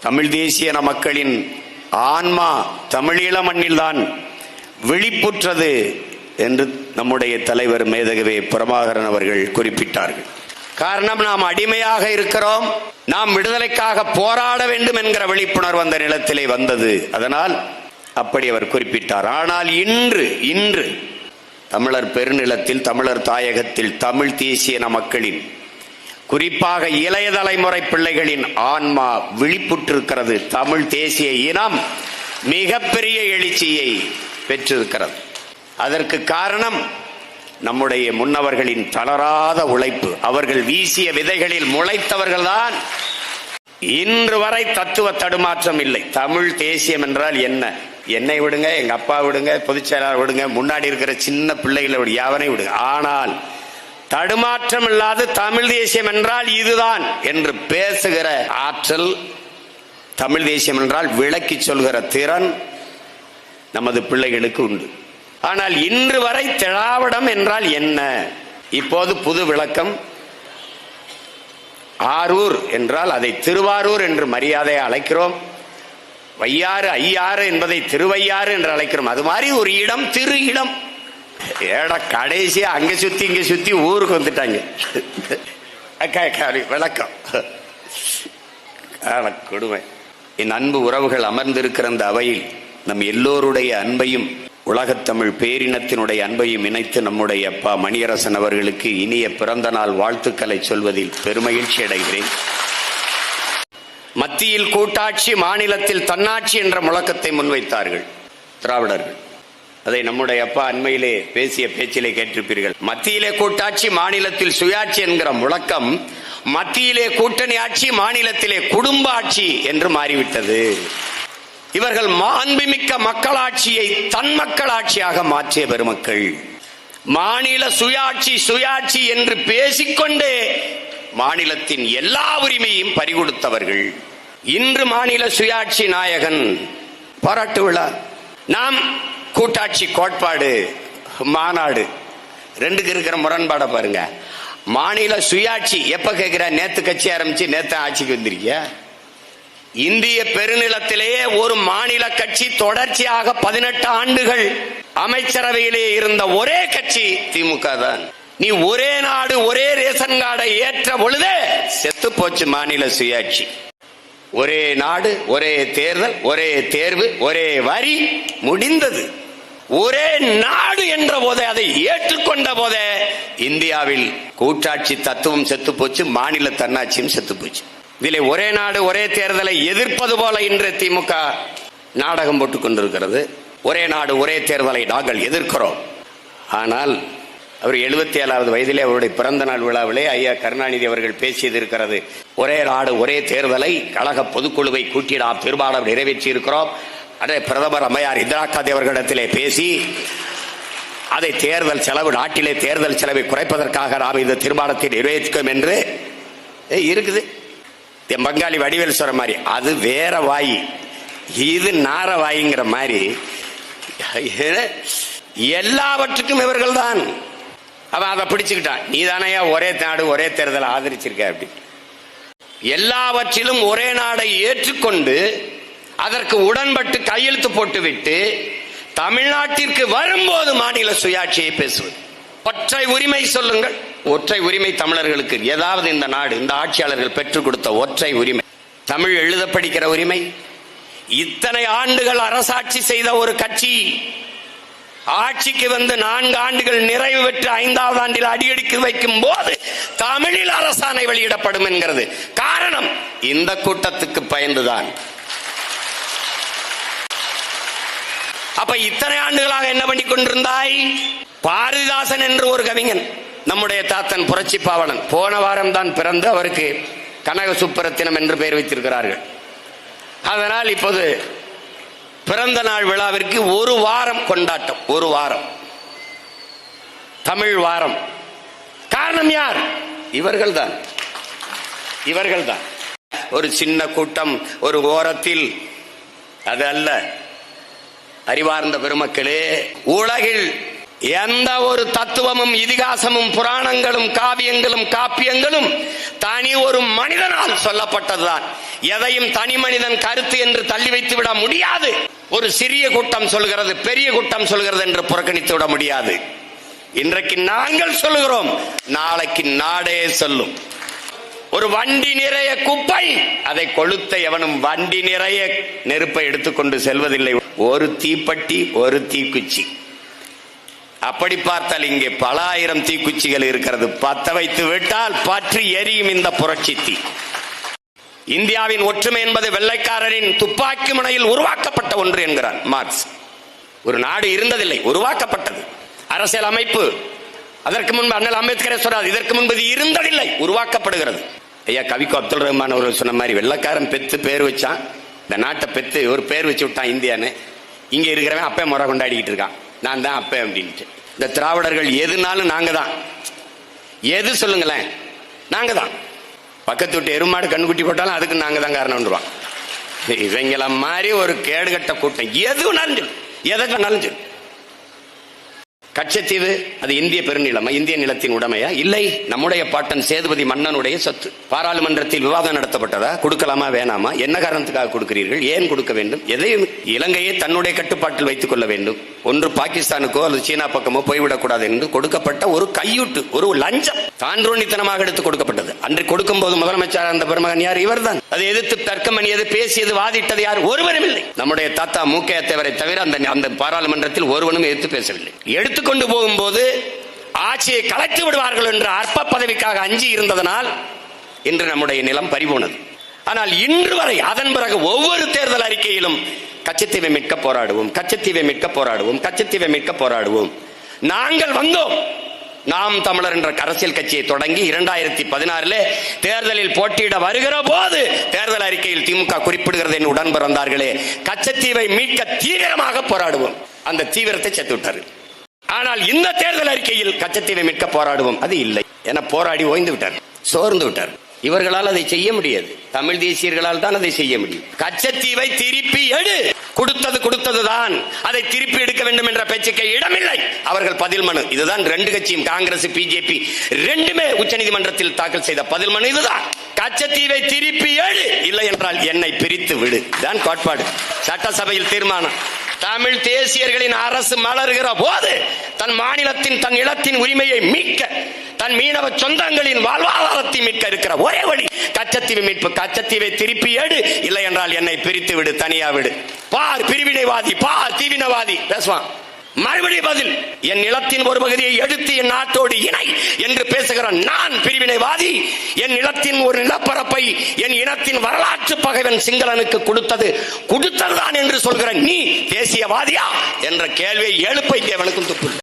தமிழ் தேசிய மக்களின் ஆன்மா தமிழீழ மண்ணில்தான் விழிப்புற்றது என்று நம்முடைய தலைவர் மேதகவே பிரபாகரன் அவர்கள் குறிப்பிட்டார்கள். காரணம், நாம் அடிமையாக இருக்கிறோம், நாம் விடுதலைக்காக போராட வேண்டும் என்கிற விழிப்புணர்வு அந்த நிலத்திலே வந்தது. அதனால் அப்படி அவர் குறிப்பிட்டார். ஆனால் இன்று தமிழர் பெருநிலத்தில், தமிழர் தாயகத்தில் தமிழ் தேசிய மக்களின், குறிப்பாக இளைய தலைமுறை பிள்ளைகளின் ஆன்மா விழிப்புற்றிருக்கிறது. தமிழ் தேசிய இனம் மிகப்பெரிய எழுச்சியை பெற்றிருக்கிறது. அதற்கு காரணம் நம்முடைய முன்னவர்களின் தளராத உழைப்பு. அவர்கள் வீசிய விதைகளில் முளைத்தவர்கள்தான். இன்று வரை தத்துவ தடுமாற்றம் இல்லை. தமிழ் தேசியம் என்றால் என்ன? என்னை விடுங்க, எங்க அப்பா விடுங்க, பொதுச் செயலாளர் விடுங்க, முன்னாடி இருக்கிற சின்ன பிள்ளைகளை யாவனை விடுங்க. ஆனால் தடுமாற்றம் இல்லாத தமிழ் தேசியம் என்றால் இதுதான் என்று பேசுகிற ஆற்றல், தமிழ் தேசியம் என்றால் விளக்கி சொல்கிற திறன் நமது பிள்ளைகளுக்கு உண்டு. ஆனால் இன்று வரை திராவிடம் என்றால் என்ன? இப்போது புது விளக்கம். ஆரூர் என்றால் அதை திருவாரூர் என்று மரியாதையை அழைக்கிறோம். வையாறு ஐயாறு என்பதை திருவையாறு என்று அழைக்கிறோம். அது மாதிரி ஒரு இடம் திரு இடம். ஏடா கடைசியா அங்க சுத்தி இங்க சுத்தி ஊருக்கு வந்துட்டாங்க. விளக்கம் கொடுமை. என் அன்பு உறவுகள் அமர்ந்திருக்கிற அந்த அவையில் நம் எல்லோருடைய அன்பையும், உலகத்தமிழ் பேரினத்தினுடைய அன்பையும் இணைத்து நம்முடைய அப்பா மணியரசன் அவர்களுக்கு இனிய பிறந்த நாள் வாழ்த்துக்களை சொல்வதில் பெருமகிழ்ச்சி அடைகிறேன். மத்தியில் கூட்டாட்சி, மாநிலத்தில் தன்னாட்சி என்ற முழக்கத்தை முன்வைத்தார்கள் திராவிடர்கள். அதை நம்முடைய அப்பா அண்மையிலே பேசிய பேச்சிலே கேட்டிருப்பீர்கள். மத்தியிலே கூட்டாட்சி, மாநிலத்தில் சுயாட்சி என்கிற முழக்கம் மத்தியிலே கூட்டணி ஆட்சி, மாநிலத்திலே குடும்ப ஆட்சி என்று மாறிவிட்டது. இவர்கள் மாண்புமிக்க மக்களாட்சியை தன் மக்களாட்சியாக மாற்றிய பெருமக்கள். மாநில சுயாட்சி சுயாட்சி என்று பேசிக்கொண்டே மாநிலத்தின் எல்லா உரிமையும் பறிகொடுத்தவர்கள். இன்று மாநில சுயாட்சி நாயகன் பாராட்டு விழா. நாம் கூட்டாட்சி கோட்பாடு மாநாடு ரெண்டுக்கு இருக்கிற முரண்பாட பாருங்க. மாநில சுயாட்சி எப்ப கேட்கிற? நேத்து கட்சி ஆரம்பிச்சு நேத்து ஆட்சிக்கு வந்திருக்கிய. இந்திய பெருநிலத்திலேயே ஒரு மாநில கட்சி தொடர்ச்சியாக 18 ஆண்டுகள் அமைச்சரவையிலே இருந்த ஒரே கட்சி திமுக தான். நீ ஒரே நாடு ஒரே ரேஷன் கார்டை ஏற்ற பொழுதே செத்து போச்சு மாநில சுயாட்சி. ஒரே நாடு ஒரே தேர்தல், ஒரே தேர்வு, ஒரே வரி, முடிந்தது. ஒரே நாடு என்ற போதே, அதை ஏற்றுக்கொண்ட போதே இந்தியாவில் கூட்டாட்சி தத்துவம் செத்து போச்சு, மாநில தன்னாட்சியும் செத்து போச்சு. இதிலே ஒரே நாடு ஒரே தேர்தலை எதிர்ப்பது போல இன்று திமுக நாடகம் போட்டுக் கொண்டிருக்கிறது. ஒரே நாடு ஒரே தேர்தலை நாங்கள் எதிர்க்கிறோம். ஆனால் அவர் 77வது வயதிலே அவருடைய பிறந்த நாள் விழாவிலே ஐயா கருணாநிதி அவர்கள் பேசியது இருக்கிறது. ஒரே நாடு ஒரே தேர்தலை கழக பொதுக்குழுவை கூட்டி நாம் தீர்மானம் நிறைவேற்றி இருக்கிறோம். அதே பிரதமர் அம்மையார் இந்திரா காந்தி அவர்களிடத்திலே பேசி அதை தேர்தல் செலவு, நாட்டிலே தேர்தல் செலவை குறைப்பதற்காக நாம் இந்த தீர்மானத்தை நிறைவேற்றுவோம் என்று இருக்குது. பங்காளி வடிவேல் சொல்ற மாதிரி அது வேற வாய், இது நார வாய்ங்கிற மாதிரி எல்லாவற்றுக்கும் இவர்கள் தான். அவன் அதை பிடிச்சுக்கிட்டான். நீ தானையா ஒரே நாடு ஒரே தேர்தலை ஆதரிச்சிருக்க அப்படி. எல்லாவற்றிலும் ஒரே நாடை ஏற்றுக்கொண்டு அதற்கு உடன்பட்டு கையெழுத்து போட்டு விட்டு தமிழ்நாட்டிற்கு வரும்போது மாநில சுயாட்சியை பேசுவது. ஒற்றை உரிமை சொல்லுங்கள். ஒற்றை உரிமை தமிழர்களுக்கு ஏதாவது இந்த நாடு, இந்த ஆட்சியாளர்கள் பெற்றுக் கொடுத்த ஒற்றை உரிமை தமிழ் எழுத படிக்கிற உரிமை. இத்தனை ஆண்டுகள் அரசாட்சி செய்த ஒரு கட்சி ஆட்சிக்கு வந்து 4 ஆண்டுகள் நிறைவு பெற்று 5வது ஆண்டில் அடியெடுத்து வைக்கும் போது தமிழில் அரசாணை வெளியிடப்படும் என்கிறது. காரணம், இந்த கூட்டத்துக்கு பயந்துதான். அப்ப இத்தனை ஆண்டுகளாக என்ன பண்ணி கொண்டிருந்தாய்? பாரதிதாசன் என்று ஒரு கவிஞன், நம்முடைய தாத்தன் புரட்சி பாவலன், போன வாரம் தான் பிறந்து அவருக்கு கனக சுப்பரத்தினம் என்று பெயர் வைத்திருக்கிறார்கள். அதனால் இப்போது பிறந்த நாள் விழாவிற்கு ஒரு வாரம் கொண்டாட்டம், ஒரு வாரம் தமிழ் வாரம். காரணம் யார்? இவர்கள்தான். இவர்கள்தான். ஒரு சின்ன கூட்டம் ஒரு ஓரத்தில், அது அல்ல. அறிவார்ந்த பெருமக்களே, உலகில் எந்த ஒரு தத்துவமும் இதிகாசமும் புராணங்களும் காப்பியங்களும் தனி ஒரு மனிதனால் சொல்லப்பட்டதுதான். எதையும் தனி மனிதன் கருத்து என்று தள்ளி வைத்து விட முடியாது. ஒரு சிறிய கூட்டம் சொல்கிறது, பெரிய கூட்டம் சொல்கிறது என்று புறக்கணித்து விட முடியாது. இன்றைக்கு நாங்கள் சொல்லுகிறோம், நாளைக்கு நாடே சொல்லும். ஒரு வண்டி நிறைய குப்பை, அதை கொளுத்த எவனும் வண்டி நிறைய நெருப்பை எடுத்துக்கொண்டு செல்வதில்லை. ஒரு தீப்பெட்டி, ஒரு தீக்குச்சி. அப்படி பார்த்தால் இங்கே பல ஆயிரம் தீக்குச்சிகள் இருக்கிறது. பத்த வைத்து விட்டால் பற்றி எரியும் இந்த புரட்சி தீ. இந்தியாவின் ஒற்றுமை என்பது வெள்ளைக்காரரின் துப்பாக்கி முனையில் உருவாக்கப்பட்ட ஒன்று என்கிறார் மார்க்ஸ். ஒரு நாடு இருந்ததில்லை, உருவாக்கப்பட்டது. அரசியல் அமைப்பு அதற்கு முன்பு அண்ணல் அம்பேத்கரே சொல்றார், இதற்கு முன்பு இருந்ததில்லை, உருவாக்கப்படுகிறது. ஐயா கவிக்கோ அப்துல் ரஹ்மான் அவர்கள் சொன்ன மாதிரி வெள்ளைக்காரன் பெத்து பேர் வச்சான், இந்த நாட்டை பெத்து ஒரு பேர் வச்சு விட்டான் இந்தியான்னு. இங்க இருக்கிறவன் அப்பே முறை கொண்டாடிக்கிட்டு இருக்கான், நான் தான் அப்பே அப்படின்ட்டு. இந்த திராவிடர்கள் எதுனாலும் நாங்க தான். எது சொல்லுங்களேன், நாங்க தான். பக்கத்து விட்டு எருமாடு கண்ணுக்குட்டி போட்டாலும் அதுக்கு நாங்க தான் காரணம்ன்றான். இவங்கள மாதிரி ஒரு கேடுகட்ட கூட்டம் எது வேணாலும் எதை வேணாலும் சொல்லு. கச்சத்தீவு அது இந்திய பெருநிலமா, இந்திய நிலத்தின் உடைமையா? இல்லை, நம்முடைய பாட்டன் சேதுபதி மன்னனுடைய சொத்து. பாராளுமன்றத்தில் விவாதம் நடத்தப்பட்டதா? கொடுக்கலாமா வேணாமா? என்ன காரணத்துக்காக கொடுக்கிறீர்கள்? ஏன் கொடுக்க வேண்டும்? எதையும் இலங்கையை தன்னுடைய கட்டுப்பாட்டில் வைத்துக் கொள்ள வேண்டும். ஒன்று பாகிஸ்தானுக்கோ அல்லது சீனா பக்கமோ போய்விடக்கூடாது என்று கொடுக்கப்பட்ட ஒரு கையூட்டு, ஒரு லஞ்சம் தாண்டோனித்தனமாக எடுத்து கொடுக்கப்பட்டது. அன்று கொடுக்கும் போது முதலமைச்சர் அந்த பெருமகன் யார்? இவர்தான். அதை எதிர்த்து தர்க்கம் பண்ணியது, பேசியது, வாதிட்டது யார்? ஒருவரும் இல்லை. நம்முடைய தாத்தா மூக்கைய தேவரை தவிர அந்த பாராளுமன்றத்தில் ஒருவனும் எதிர்த்து பேசவில்லை. எடுத்துக்கொண்டு போகும்போது ஆட்சியை கலைத்து விடுவார்கள் என்ற அற்ப பதவிக்காக அஞ்சி இருந்ததனால் இன்று நம்முடைய நிலம் பறிபோனது. ஆனால் இன்று வரை அதன் பிறகு ஒவ்வொரு தேர்தல் அறிக்கையிலும் கச்சத்தீவை மீட்க போராடுவோம், கச்சத்தீவை மீட்க போராடுவோம், கச்சத்தீவை மீட்க போராடுவோம். நாங்கள் வந்தோம். நாம் தமிழர் என்ற அரசியல் கட்சியை தொடங்கி 2016 தேர்தலில் போட்டியிட வருகிற போது தேர்தல் அறிக்கையில் திமுக குறிப்பிடுகிறது என்று உடன் பிறந்தார்களே, கச்சத்தீவை மீட்க தீவிரமாக போராடுவோம். அந்த தீவிரத்தை செத்து விட்டார்கள். ஆனால் இந்த தேர்தல் அறிக்கையில் கச்சத்தீவை மீட்க போராடுவோம் அது இல்லை. என போராடி ஓய்ந்து விட்டார், சோர்ந்து விட்டார். இவர்களால் அதை செய்ய முடியாது. தமிழ் தேசியர்களால் தான் அதை செய்ய முடியும். கச்சத்தீவை திருப்பி எடு, கொடுத்ததுதான், அதை திருப்பி எடுக்க வேண்டும் என்ற பேச்சுக்கு இடமில்லை. அவர்கள் பதில் மனு இதுதான். ரெண்டு கட்சியும் காங்கிரஸ் பிஜேபி ரெண்டுமே உச்சநீதிமன்றத்தில் தாக்கல் செய்த பதில் மனு இதுதான். கச்சத்தீவை திருப்பி எடு, இல்லை என்றால் என்னை பிரித்து விடு தான் கோட்பாடு. சட்டசபையில் தீர்மானம். தமிழ் தேசியர்களின் அரசு மலர்கிற போது தன் மாநிலத்தின், தன் இனத்தின் உரிமையை மீட்க, தன் மீனவ சொந்தங்களின் வாழ்வாதாரத்தை மீட்க இருக்கிற ஒரே வழி கச்சத்தீவு மீட்பு. கச்சத்தீவை திருப்பி எடு, இல்லை என்றால் என்னை பிரித்து விடு, தனியா விடு. பார் பிரிவினைவாதி, பார் தீவினவாதி பேசுவான். மறுபடியும் பதில், என் நிலத்தின் ஒரு பகுதியை எடுத்து என் நாட்டோடு இணை என்று பேசுகிற நான் பிரிவினைவாதி. என் நிலத்தின் ஒரு நிலப்பரப்பை என் இனத்தின் வரலாற்று பகைவன் சிங்களனுக்கு கொடுத்ததுதான் என்று சொல்கிற நீ தேசியவாதியா என்ற கேள்வியை எழுப்ப இங்கே அவனுக்கும் துப்பு.